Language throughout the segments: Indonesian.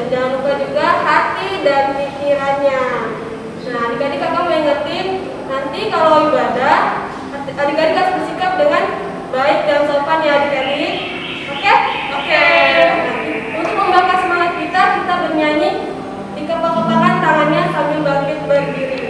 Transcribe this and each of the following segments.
jangan lupa juga hati dan pikirannya. Nah, adik-adik kakak mau ingetin, nanti kalau ibadah, adik-adik harus bersikap dengan baik dan sopan ya adik-adik. Oke? Oke. Untuk membakar semangat kita bernyanyi di kepak-kepakan tangannya sambil bangkit berdiri.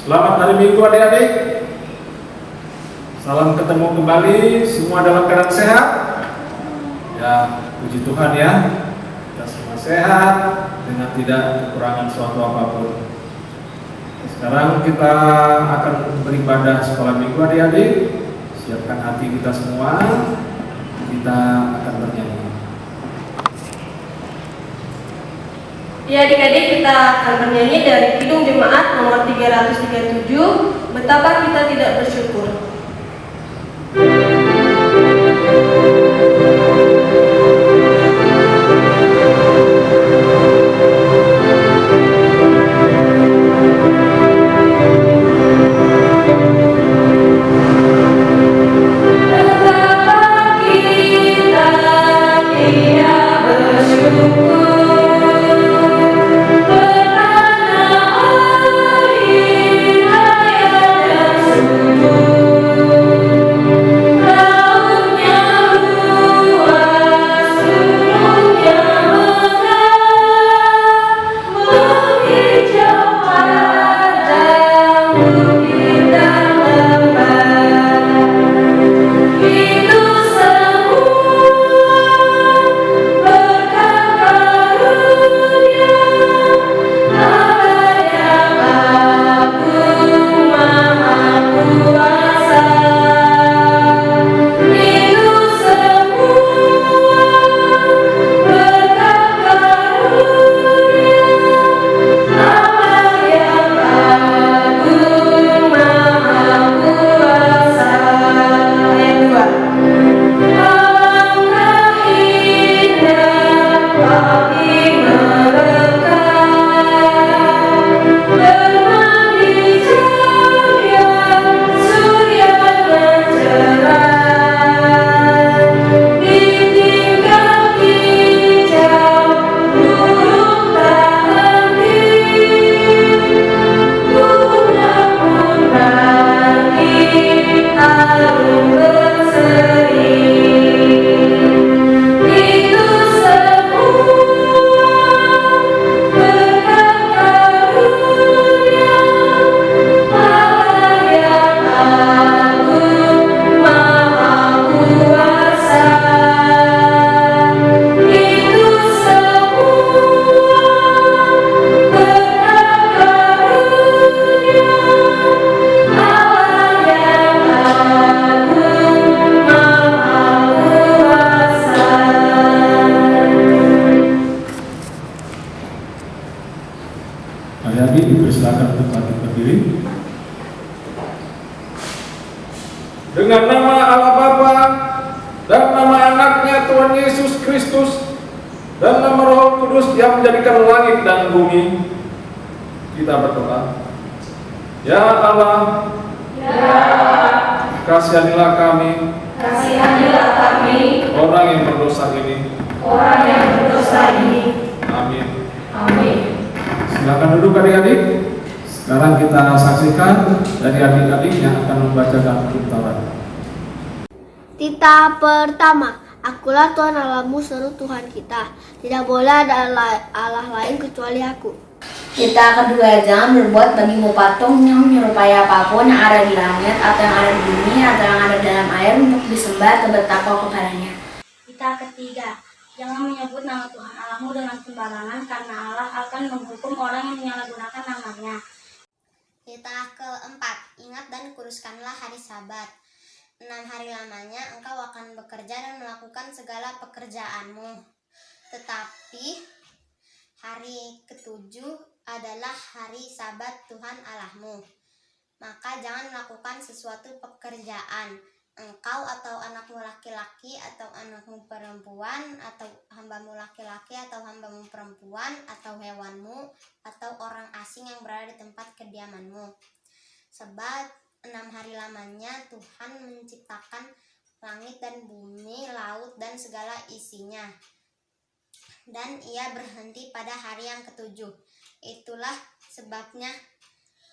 Selamat hari Minggu adik-adik. Salam ketemu kembali, semua dalam keadaan sehat. Ya, puji Tuhan ya. Kita semua sehat dengan tidak kekurangan suatu apapun. Sekarang kita akan beribadah sekolah minggu adik-adik. Siapkan hati kita semua. Kita akan bernyanyi. Ya adik-adik, kita akan bernyanyi dari Kidung Jemaat nomor 337, Betapa Kita Tidak Bersyukur. Dengan nama Allah Bapa dan nama anaknya Tuhan Yesus Kristus dan nama Roh Kudus yang menjadikan langit dan bumi, kita berdoa. Ya Allah, kasihanilah kami, orang yang berdosa ini. Amin. Silakan duduk adik-adik. Sekarang kita saksikan dari adik-adik yang akan membacakan Kitab Taurat. Tita pertama, akulah Tuhan Allahmu seru Tuhan kita. Tidak boleh ada Allah lain kecuali aku. Tita kedua, jangan berbuat bagimu patung yang menyerupai apapun yang ada di langit atau yang ada di bumi atau yang ada dalam air untuk disembah atau bertakwa kepadanya. Tita ketiga, jangan menyebut nama Tuhan Allahmu dengan sembarangan karena Allah akan menghukum orang yang menyalahgunakan namanya. Tita keempat, ingat dan kuduskanlah hari Sabat. 6 hari lamanya engkau akan bekerja dan melakukan segala pekerjaanmu. Tetapi hari ketujuh adalah hari Sabat Tuhan Allahmu. Maka jangan melakukan sesuatu pekerjaan, engkau atau anakmu laki-laki atau anakmu perempuan atau hambamu laki-laki atau hambamu perempuan atau hewanmu atau orang asing yang berada di tempat kediamanmu. Sebab 6 hari lamanya Tuhan menciptakan langit dan bumi, laut dan segala isinya. Dan ia berhenti pada hari yang ketujuh. Itulah sebabnya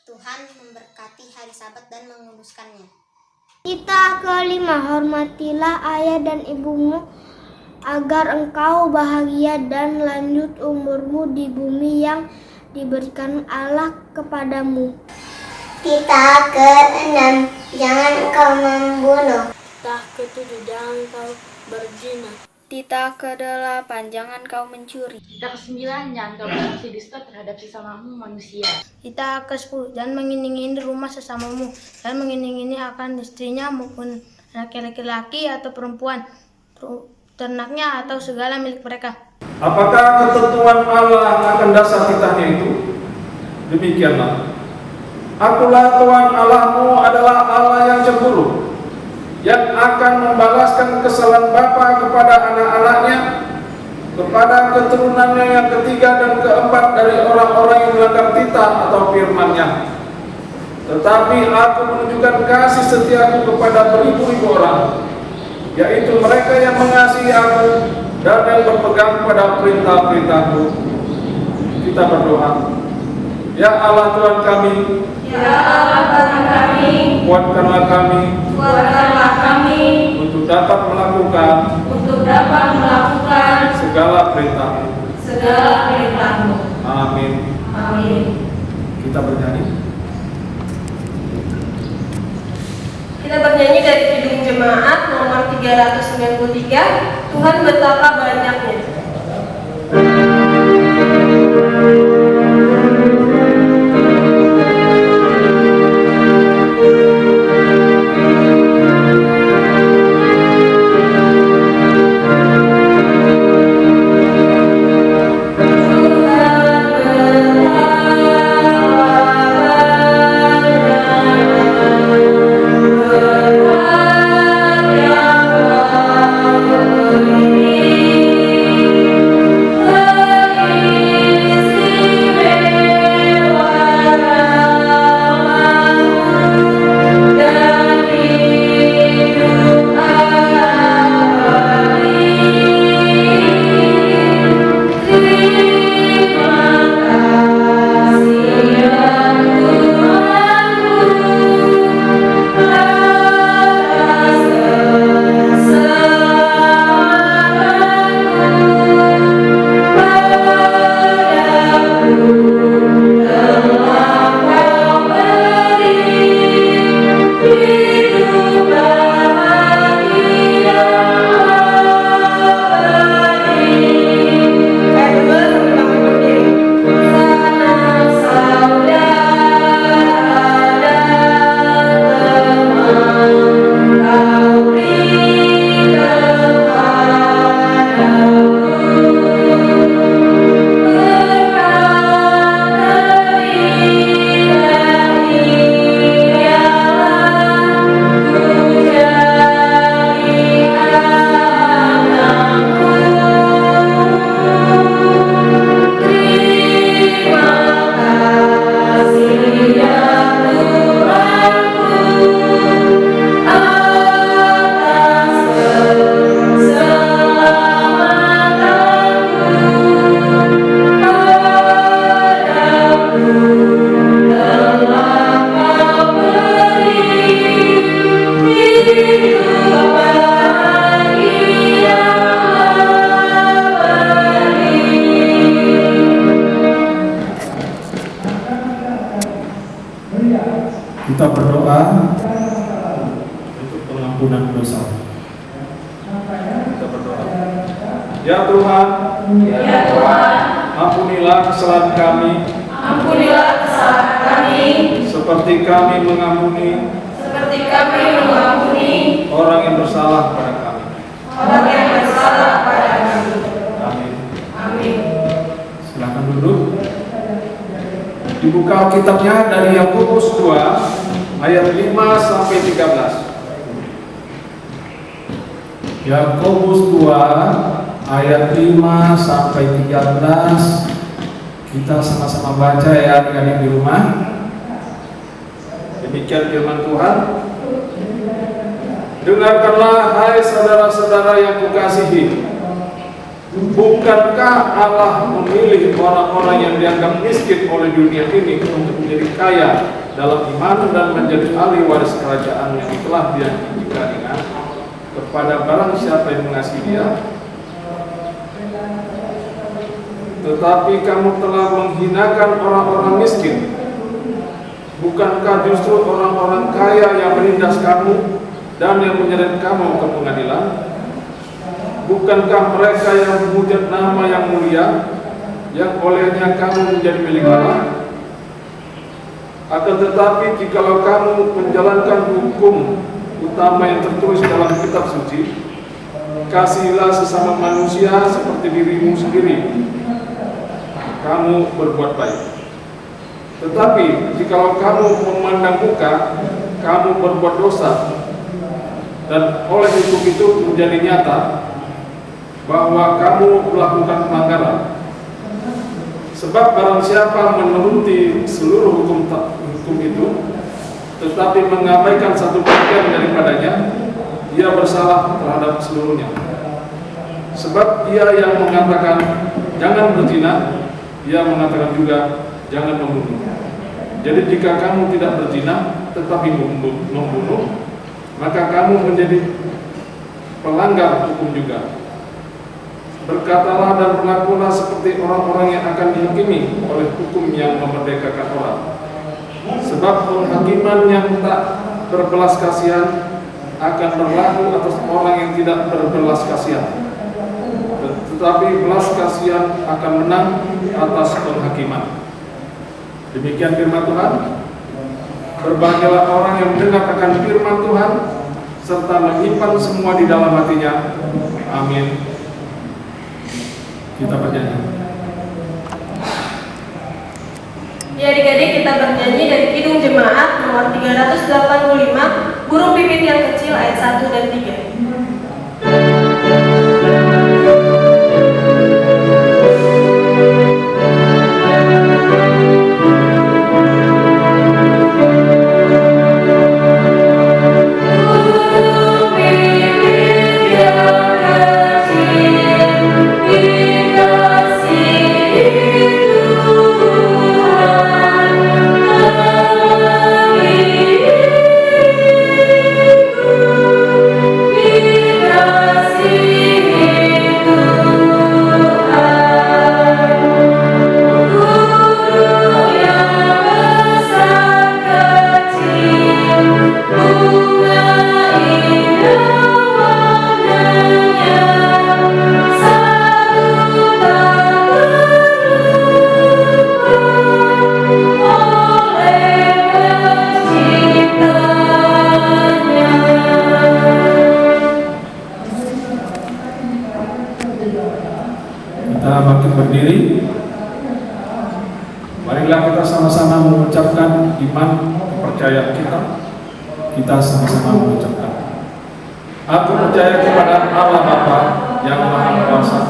Tuhan memberkati hari Sabat dan menguduskannya. Tita kelima, hormatilah ayah dan ibumu agar engkau bahagia dan lanjut umurmu di bumi yang diberikan Allah kepadamu. Tita ke-6, jangan engkau membunuh. Tita ke-7, jangan engkau berzina. Tita ke-8, jangan kau mencuri. Tita ke-9, jangan kau beraksi dusta terhadap sesamamu manusia. Tita ke-10, jangan mengingini rumah sesamamu. Jangan mengingini akan istrinya maupun anak laki-laki atau perempuan, ternaknya atau segala milik mereka. Apakah ketentuan Allah akan dasar titahnya itu? Demikianlah. Akulah Tuhan Allahmu adalah Allah yang cemburu, yang akan membalaskan kesalahan bapa kepada anak-anaknya, kepada keturunannya yang ketiga dan keempat dari orang-orang yang melanggar titah atau firman-Nya. Tetapi aku menunjukkan kasih setiaku kepada beribu-ribu orang, yaitu mereka yang mengasihi aku dan yang berpegang pada perintah-perintahku. Kita berdoa. Ya Allah Tuhan kami, Ya Allah Tuhan kami, kuatkanlah kami untuk dapat melakukan segala perintah-Mu. Amin. Kita bernyanyi. Kita bernyanyi dari Kidung Jemaat nomor 393, Tuhan betapa banyaknya. Kita berdoa untuk pengampunan dosa. Kita berdoa. Ya Tuhan, ampunilah kesalahan kami. Seperti kami mengampuni orang yang bersalah pada kami. Amin. Silakan duduk. Dibuka Alkitabnya dari Yakobus 2 ayat 5 sampai 13. Yakobus 2 ayat 5 sampai 13. Kita sama-sama baca ya adik-adik di rumah. Demikian firman Tuhan. Dengarkanlah hai saudara-saudara yang kukasihi. Bukankah Allah memilih orang-orang yang dianggap miskin oleh dunia ini untuk menjadi kaya dalam iman dan menjadi ahli waris kerajaan yang telah dijanjikan kepada barang siapa yang mengasihi Dia? Tetapi kamu telah menghinakan orang-orang miskin. Bukankah justru orang-orang kaya yang menindas kamu dan yang menyeret kamu ke pengadilan? Bukankah mereka yang menghujat nama yang mulia, yang olehnya kamu menjadi milik Allah? Akan tetapi jikalau kamu menjalankan hukum utama yang tertulis dalam kitab suci, kasihilah sesama manusia seperti dirimu sendiri, kamu berbuat baik. Tetapi jikalau kamu memandang muka, kamu berbuat dosa, dan oleh hukum itu menjadi nyata bahwa kamu melakukan pelanggaran. Sebab barang siapa menuruti seluruh hukum itu, tetapi mengabaikan satu bagian daripadanya, ia bersalah terhadap seluruhnya. Sebab ia yang mengatakan jangan berzina, ia mengatakan juga jangan membunuh. Jadi jika kamu tidak berzina tetapi membunuh, maka kamu menjadi pelanggar hukum juga. Berkatalah dan berlakulah seperti orang-orang yang akan dihakimi oleh hukum yang memerdekakan orang. Sebab penghakiman yang tak berbelas kasihan akan berlaku atas orang yang tidak berbelas kasihan, tetapi belas kasihan akan menang atas penghakiman. Demikian firman Tuhan. Berbahagialah orang yang mendengar akan firman Tuhan serta menyimpan semua di dalam hatinya. Amin. Kita bernyanyi. Ya adik-adik, kita bernyanyi dari Kidung Jemaat nomor 385, Burung Pipit yang Kecil ayat 1 dan 3. Kita bangkit berdiri. Marilah kita sama-sama mengucapkan iman kepercayaan kita. Kita sama-sama mengucapkan. Aku percaya kepada Allah Bapa yang Maha Kuasa,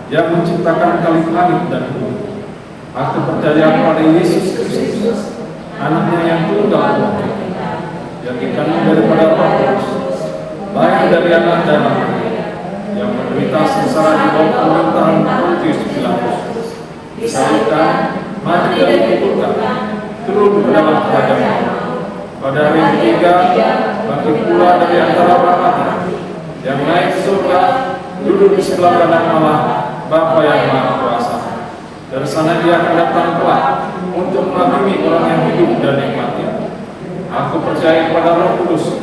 yang menciptakan langit dan bumi. Aku percaya kepada Yesus Kristus, Anaknya yang tunggal, yang dikandung daripada Roh Kudus, lahir dari anak dan yang menderita sengsara di bawah pemerintahan Pontius Pilatus, disalibkan, mati dan dikuburkan, turun ke dalam kerajaan. Pada hari ketiga, bangkit pula dari antara orang mati, yang naik ke surga, duduk di sebelah kanan Allah, Bapa yang Maha Kuasa. Dari sana Dia akan datang kelak untuk menghakimi orang yang hidup dan yang mati. Aku percaya kepada Roh Kudus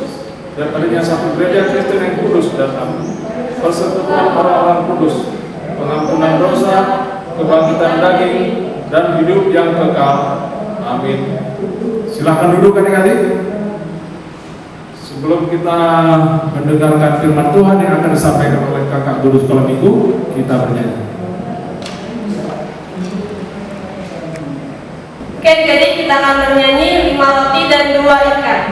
dan adanya satu gereja Kristen yang kudus dan aman, persekutuan orang-orang kudus, pengampunan dosa, kebangkitan daging, dan hidup yang kekal. Amin. Silahkan duduk adik-adik. Sebelum kita mendengarkan firman Tuhan yang akan disampaikan oleh kakak guru sekolah minggu, kita bernyanyi. Oke, jadi kita akan bernyanyi 5 roti dan 2 ikan.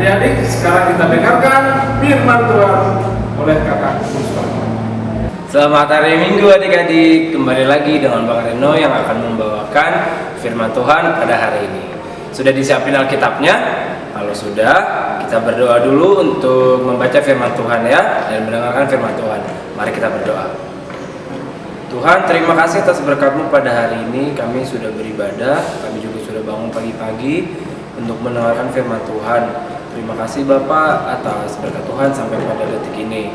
Adik-adik, sekarang kita dengarkan firman Tuhan oleh kakak Mustafa. Selamat hari Minggu adik-adik, kembali lagi dengan Bang Reno yang akan membawakan firman Tuhan pada hari ini. Sudah disiapin Alkitabnya? Kalau sudah, kita berdoa dulu untuk membaca firman Tuhan ya, dan mendengarkan firman Tuhan. Mari kita berdoa. Tuhan, terima kasih atas berkat-Mu pada hari ini. Kami sudah beribadah, kami juga sudah bangun pagi-pagi untuk mendengarkan firman Tuhan. Terima kasih Bapak atas berkat Tuhan sampai pada detik ini.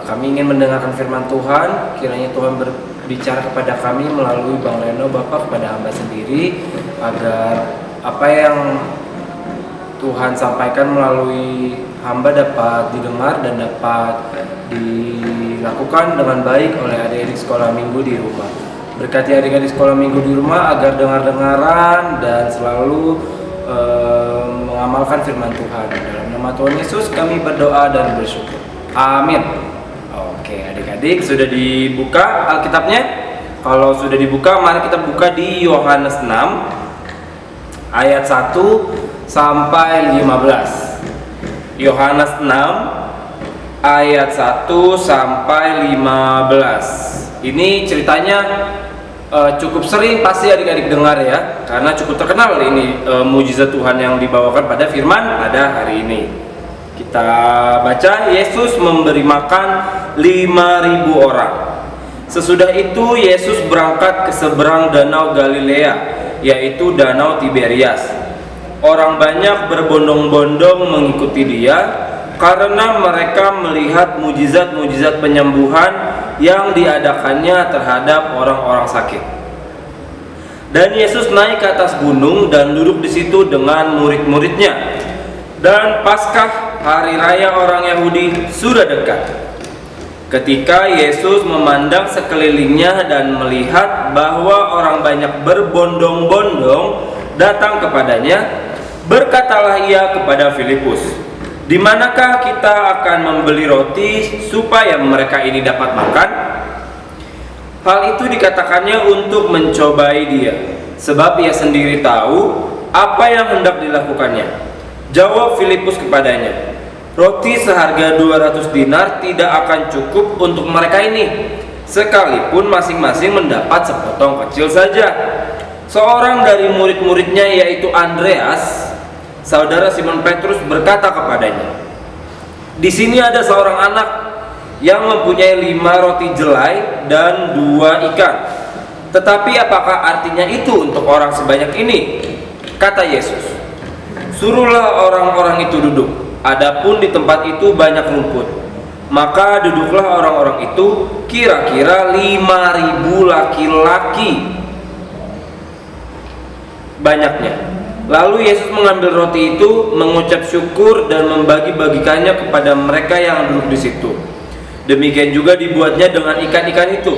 Kami ingin mendengarkan firman Tuhan. Kiranya Tuhan berbicara kepada kami melalui Bang Reno, Bapak, kepada hamba sendiri, agar apa yang Tuhan sampaikan melalui hamba dapat didengar dan dapat dilakukan dengan baik oleh adik-adik sekolah minggu di rumah. Berkati adik-adik sekolah minggu di rumah agar dengar-dengaran dan selalu mengamalkan firman Tuhan. Dalam nama Tuhan Yesus kami berdoa dan bersyukur. Amin. Oke, adik-adik sudah dibuka Alkitabnya? Kalau sudah dibuka, mari kita buka di Yohanes 6 ayat 1 sampai 15. Yohanes 6 ayat 1 sampai 15. Ini ceritanya cukup sering pasti adik-adik dengar ya, karena cukup terkenal ini mujizat Tuhan yang dibawakan pada firman pada hari ini. Kita baca, Yesus memberi makan 5.000 orang. Sesudah itu Yesus berangkat ke seberang danau Galilea, yaitu danau Tiberias. Orang banyak berbondong-bondong mengikuti dia karena mereka melihat mujizat-mujizat penyembuhan yang diadakannya terhadap orang-orang sakit. Dan Yesus naik ke atas gunung dan duduk di situ dengan murid-muridnya. Dan Paskah, hari raya orang Yahudi, sudah dekat. Ketika Yesus memandang sekelilingnya dan melihat bahwa orang banyak berbondong-bondong datang kepadanya, berkatalah ia kepada Filipus, "Di manakah kita akan membeli roti supaya mereka ini dapat makan?" Hal itu dikatakannya untuk mencobai dia, sebab ia sendiri tahu apa yang hendak dilakukannya. Jawab Filipus kepadanya, "Roti seharga 200 dinar tidak akan cukup untuk mereka ini, sekalipun masing-masing mendapat sepotong kecil saja." Seorang dari murid-muridnya, yaitu Andreas, saudara Simon Petrus, berkata kepadanya, "Di sini ada seorang anak yang mempunyai 5 roti jelai dan 2 ikan. Tetapi apakah artinya itu untuk orang sebanyak ini?" Kata Yesus, "Suruhlah orang-orang itu duduk. Adapun di tempat itu banyak rumput." Maka duduklah orang-orang itu, kira-kira 5.000 laki-laki. banyaknya. Lalu Yesus mengambil roti itu, mengucap syukur dan membagi-bagikannya kepada mereka yang duduk di situ. Demikian juga dibuatnya dengan ikan-ikan itu,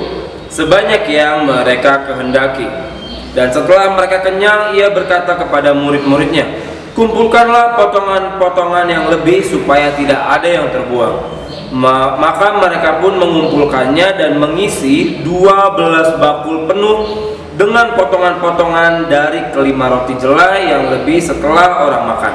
sebanyak yang mereka kehendaki. Dan setelah mereka kenyang, ia berkata kepada murid-muridnya, "Kumpulkanlah potongan-potongan yang lebih supaya tidak ada yang terbuang." Maka mereka pun mengumpulkannya dan mengisi 12 bakul penuh dengan potongan-potongan dari kelima roti jelai yang lebih setelah orang makan.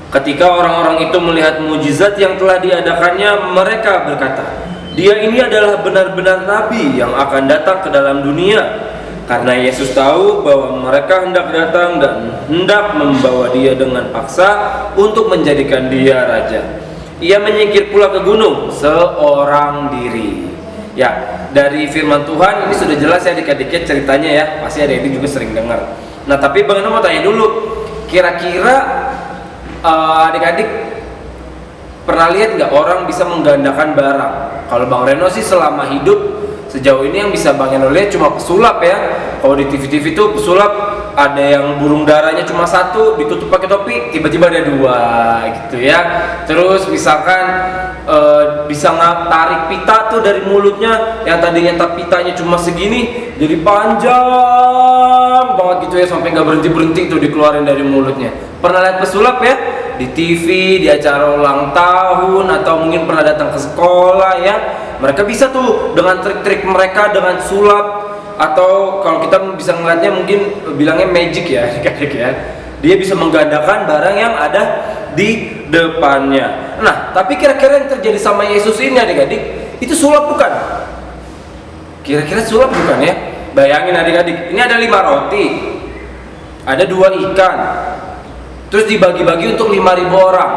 Ketika orang-orang itu melihat mujizat yang telah diadakannya, mereka berkata, "Dia ini adalah benar-benar nabi yang akan datang ke dalam dunia." Karena Yesus tahu bahwa mereka hendak datang dan hendak membawa dia dengan paksa untuk menjadikan dia raja. Ia menyingkir pula ke gunung seorang diri. Ya, dari firman Tuhan ini sudah jelas ya adik-adiknya ceritanya ya. Pasti adik-adik juga sering dengar. Nah, tapi Bang Reno mau tanya dulu, kira-kira adik-adik pernah lihat nggak orang bisa menggandakan barang? Kalau Bang Reno sih selama hidup sejauh ini yang bisa Bang Reno lihat cuma pesulap ya. Kalau di TV-TV itu pesulap ada yang burung darahnya cuma satu, ditutup pakai topi, tiba-tiba ada dua gitu ya. Terus misalkan bisa tarik pita tuh dari mulutnya, yang tadinya pitanya cuma segini jadi panjang banget gitu ya, sampai nggak berhenti tuh dikeluarin dari mulutnya. Pernah lihat pesulap ya di TV, di acara ulang tahun, atau mungkin pernah datang ke sekolah ya. Mereka bisa tuh dengan trik-trik mereka dengan sulap, atau kalau kita bisa ngeliatnya mungkin bilangnya magic ya adik-adik ya. Dia bisa menggandakan barang yang ada di depannya. Nah, tapi kira-kira yang terjadi sama Yesus ini adik-adik, itu sulap bukan? Kira-kira sulap bukan ya? Bayangin adik-adik, ini ada 5 roti, ada 2 ikan, terus dibagi-bagi untuk 5.000 orang.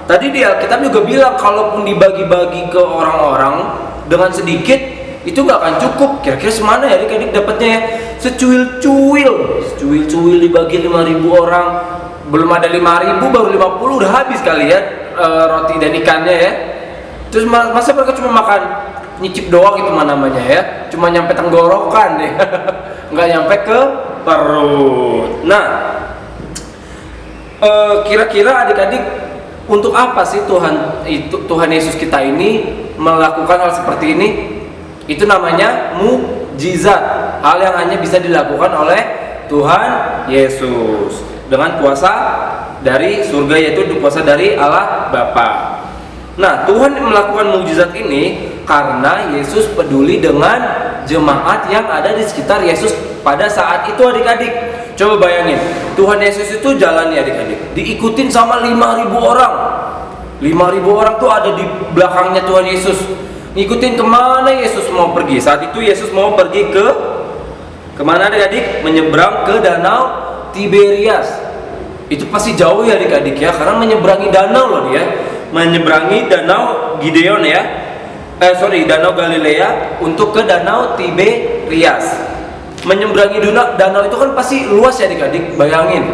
Tadi di Alkitab juga bilang kalaupun dibagi-bagi ke orang-orang dengan sedikit, itu nggak akan cukup. Kira-kira semana ya adik-adik dapatnya ya? Secuil dibagi 5.000 orang. Belum ada 5.000, baru 50 udah habis kali ya roti dan ikannya ya. Terus masa mereka cuma makan nyicip doang itu namanya ya, cuma nyampe tenggorokan ya, nggak nyampe ke perut. Nah, kira-kira adik-adik untuk apa sih Tuhan Yesus kita ini melakukan hal seperti ini? Itu namanya mukjizat, hal yang hanya bisa dilakukan oleh Tuhan Yesus dengan kuasa dari surga, yaitu kuasa dari Allah Bapa. Nah, Tuhan melakukan mukjizat ini karena Yesus peduli dengan jemaat yang ada di sekitar Yesus pada saat itu adik-adik. Coba bayangin, Tuhan Yesus itu jalan ya adik-adik, diikutin sama 5.000 orang. 5.000 orang tuh ada di belakangnya Tuhan Yesus, ngikutin kemana Yesus mau pergi. Saat itu Yesus mau pergi kemana adik-adik? Menyeberang ke danau Tiberias. Itu pasti jauh ya adik-adik ya, karena menyeberangi danau loh dia, menyeberangi danau Gideon ya, danau Galilea untuk ke danau Tiberias. Menyeberangi danau itu kan pasti luas ya adik-adik. Bayangin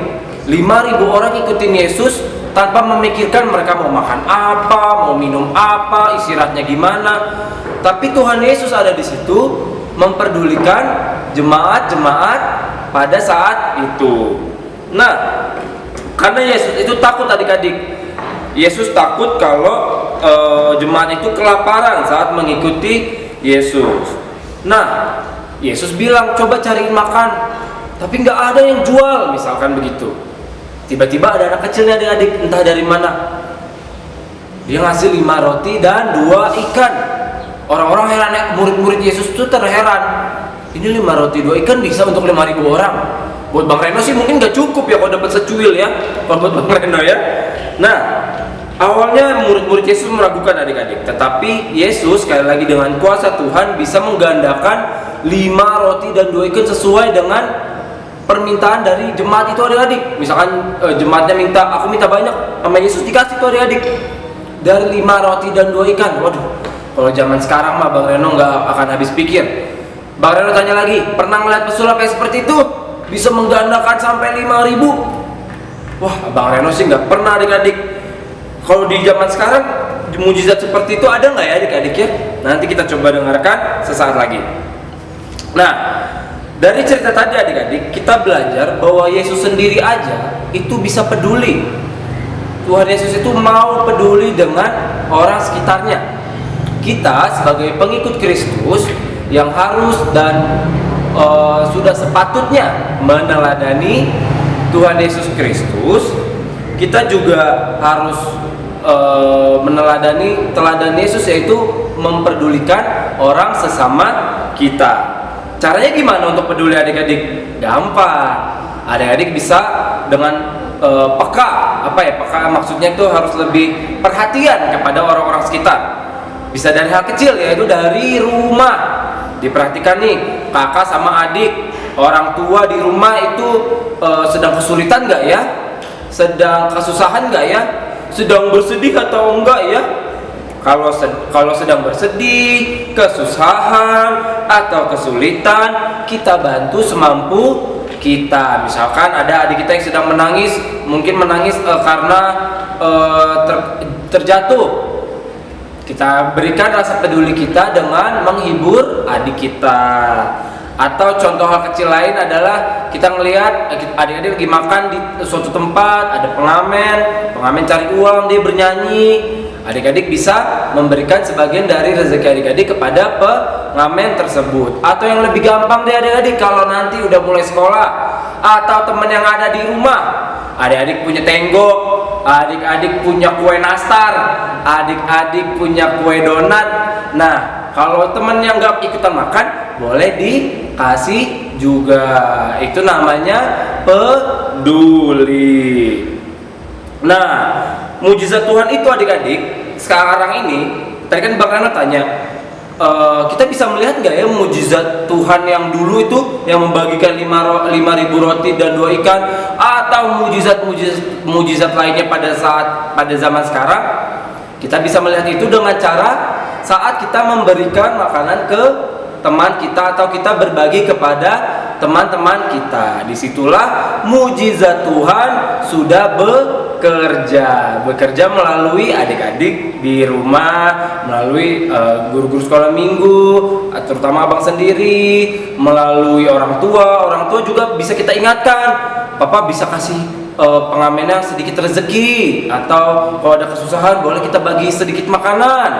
5.000 orang ikutin Yesus tanpa memikirkan mereka mau makan apa, mau minum apa, istirahatnya gimana. Tapi Tuhan Yesus ada di situ memperdulikan jemaat-jemaat pada saat itu. Nah, karena Yesus itu takut adik-adik. Yesus takut kalau jemaat itu kelaparan saat mengikuti Yesus. Nah, Yesus bilang coba cariin makan, tapi nggak ada yang jual, misalkan begitu. Tiba-tiba ada anak kecilnya adik-adik, entah dari mana, dia ngasih 5 roti dan 2 ikan. Orang-orang heran ya, murid-murid Yesus itu terheran. Ini 5 roti 2 ikan bisa untuk 5.000 orang. Buat Bang Reno sih mungkin gak cukup ya kalau dapat secuil ya, kalau buat Bang Reno ya. Nah, awalnya murid-murid Yesus meragukan adik-adik, tetapi Yesus sekali lagi dengan kuasa Tuhan bisa menggandakan 5 roti dan 2 ikan sesuai dengan permintaan dari jemaat itu adik-adik. Misalkan jemaatnya aku minta banyak, sama Yesus dikasih tuh adik-adik. Dari 5 roti dan 2 ikan. Waduh, kalau zaman sekarang mah Bang Reno nggak akan habis pikir. Bang Reno tanya lagi, pernah ngeliat pesulap yang seperti itu? Bisa menggandakan sampai 5.000? Wah, Bang Reno sih nggak pernah adik-adik. Kalau di zaman sekarang mujizat seperti itu ada nggak ya adik-adik ya? Nanti kita coba dengarkan sesaat lagi. Nah, Dari cerita tadi adik-adik, kita belajar bahwa Yesus sendiri aja itu bisa peduli. Tuhan Yesus itu mau peduli dengan orang sekitarnya. Kita sebagai pengikut Kristus yang harus dan sudah sepatutnya meneladani Tuhan Yesus Kristus, kita juga harus meneladani teladan Yesus, yaitu memperdulikan orang sesama kita. Caranya gimana untuk peduli adik-adik? Gampang. Adik-adik bisa dengan peka. Peka maksudnya itu harus lebih perhatian kepada orang-orang sekitar. Bisa dari hal kecil, yaitu dari rumah. Diperhatikan nih, kakak sama adik, orang tua di rumah itu sedang kesulitan nggak ya? Sedang kesusahan nggak ya? Sedang bersedih atau enggak ya? Kalau sedang bersedih, kesusahan atau kesulitan, kita bantu semampu kita. Misalkan ada adik kita yang sedang menangis, mungkin menangis karena terjatuh. Kita berikan rasa peduli kita dengan menghibur adik kita. Atau contoh hal kecil lain adalah kita ngelihat adik-adik lagi makan di suatu tempat, ada pengamen cari uang, dia bernyanyi. Adik-adik bisa memberikan sebagian dari rezeki adik-adik kepada pengamen tersebut. Atau yang lebih gampang deh adik-adik, kalau nanti udah mulai sekolah atau teman yang ada di rumah, adik-adik punya tenggok, adik-adik punya kue nastar, adik-adik punya kue donat. Nah, kalau teman yang nggak ikutan makan, boleh dikasih juga. Itu namanya peduli. Nah, mujizat Tuhan itu adik-adik sekarang ini, tadi kan Bang Rano tanya, kita bisa melihat nggak ya mujizat Tuhan yang dulu itu, yang membagikan 5.000 roti dan 2 ikan, atau mujizat lainnya pada zaman sekarang? Kita bisa melihat itu dengan cara saat kita memberikan makanan ke teman kita atau kita berbagi kepada teman-teman kita. Disitulah mujizat Tuhan sudah bekerja melalui adik-adik di rumah, melalui guru-guru sekolah minggu, terutama abang sendiri, melalui orang tua juga bisa kita ingatkan, papa bisa kasih pengamennya sedikit rezeki, atau kalau ada kesusahan boleh kita bagi sedikit makanan.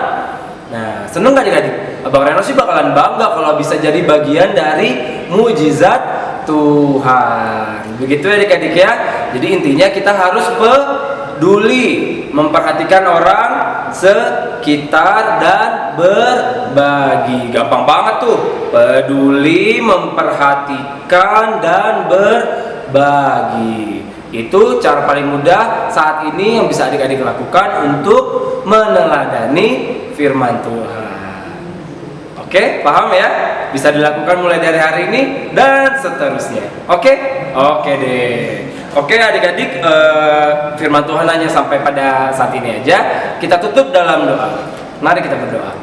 Nah, seneng gak adik-adik? Abang Reno sih bakalan bangga kalau bisa jadi bagian dari mujizat Tuhan. Begitu ya adik-adik ya. Jadi intinya kita harus peduli, memperhatikan orang sekitar dan berbagi. Gampang banget tuh. Peduli, memperhatikan dan berbagi. Itu cara paling mudah saat ini yang bisa adik-adik lakukan untuk meneladani firman Tuhan. Oke, paham ya? Bisa dilakukan mulai dari hari ini dan seterusnya. Oke deh. Oke adik-adik, firman Tuhan hanya sampai pada saat ini aja. Kita tutup dalam doa. Mari kita berdoa.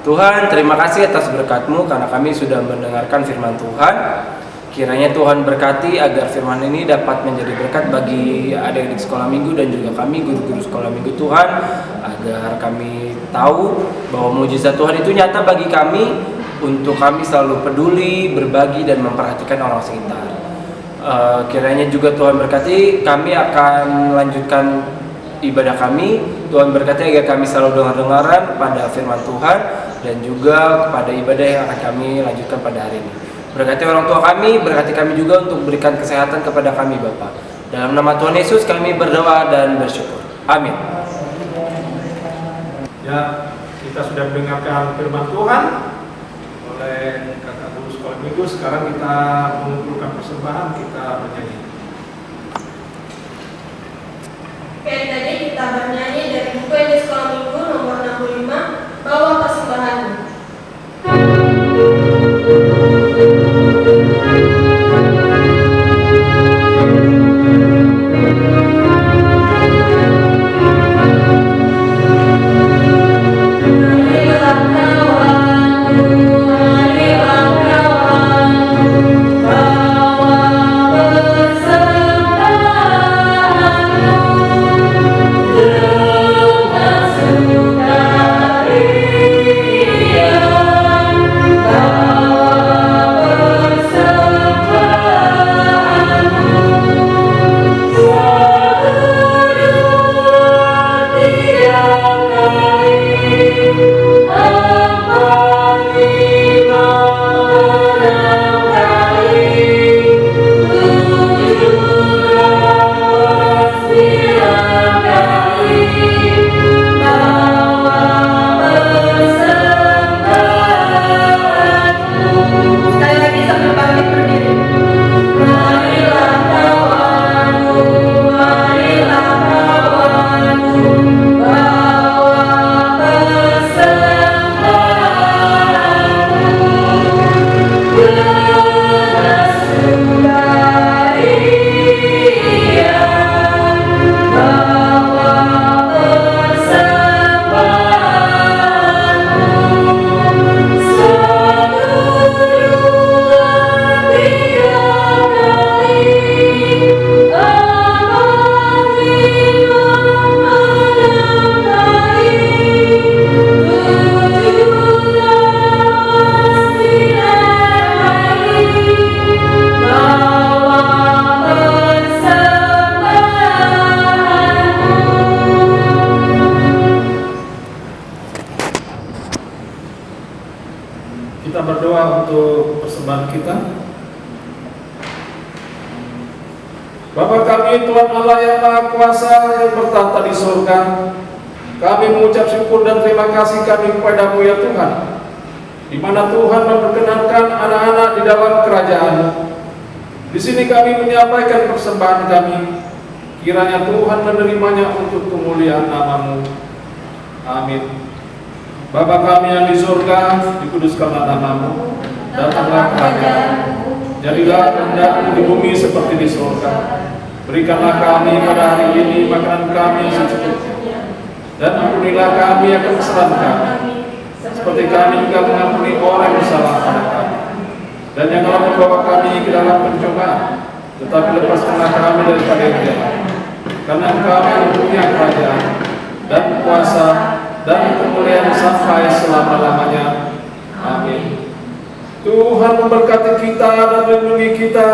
Tuhan, terima kasih atas berkat-Mu karena kami sudah mendengarkan firman Tuhan. Kiranya Tuhan berkati agar firman ini dapat menjadi berkat bagi adik-adik sekolah minggu dan juga kami guru-guru sekolah minggu Tuhan, agar kami tahu bahwa mujizat Tuhan itu nyata bagi kami, untuk kami selalu peduli, berbagi dan memperhatikan orang sekitar. Kiranya juga Tuhan berkati, kami akan melanjutkan ibadah kami. Tuhan berkati agar kami selalu dengar-dengaran pada firman Tuhan dan juga kepada ibadah yang akan kami lanjutkan pada hari ini. Berkati orang tua kami, berkati kami juga untuk berikan kesehatan kepada kami Bapa. Dalam nama Tuhan Yesus kami berdoa dan bersyukur. Amin. Ya, kita sudah mendengarkan firman Tuhan oleh kakak guru sekolah minggu. Sekarang kita mengumpulkan persembahan, kita bernyanyi. Oke, tadi kita bernyanyi dari buku di sekolah minggu nomor 65, Bawa Persembahanmu. Bawa persembahanmu. kita? Bapa kami, Tuhan Allah yang Maha Kuasa yang bertahta di surga, kami mengucap syukur dan terima kasih kami kepada-Mu ya Tuhan, di mana Tuhan memperkenankan anak-anak di dalam kerajaan-Mu. Di sini kami menyampaikan persembahan kami, kiranya Tuhan menerimanya untuk kemuliaan nama-Mu. Amin. Bapa kami yang di surga, dikuduskanlah nama-Mu, datanglah kerajaan-Mu, jadilah kehendak-Mu di bumi seperti di surga. Berikanlah kami pada hari ini makanan kami yang secukupnya, dan ampunilah kami akan kesalahan kami, seperti kami juga mengampuni orang yang bersalah pada kami. Dan janganlah membawa kami ke dalam pencobaan, tetapi lepaskanlah kami daripada yang jahat. Karena Engkau yang punya kerajaan dan kuasa dan kemuliaan sampai selama-lamanya. Amin. Tuhan memberkati kita dan melindungi kita.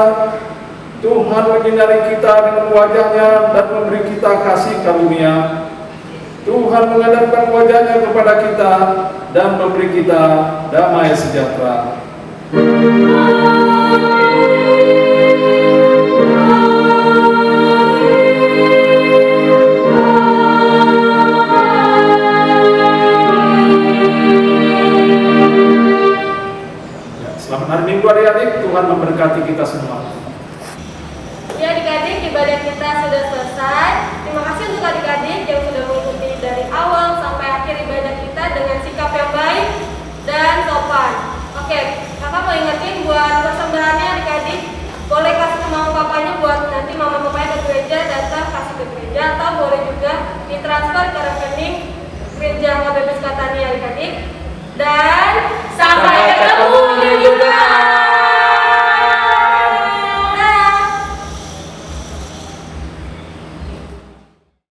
Tuhan menyinari kita dengan wajah-Nya dan memberi kita kasih karunia. Tuhan menghadapkan wajah-Nya kepada kita dan memberi kita damai sejahtera. Selamat hari Minggu adik-adik, Tuhan memberkati kita semua. Ya adik-adik, ibadah kita sudah selesai. Terima kasih untuk adik-adik yang sudah mengikuti dari awal sampai akhir ibadah kita dengan sikap yang baik dan sopan. Oke, kakak mau ingetin buat persembahannya adik-adik, boleh kasih ke mama papanya buat nanti mama papanya ke gereja, datang kasih ke gereja, atau boleh juga ditransfer ke rekening gereja HBP Sekatania adik-adik. Dan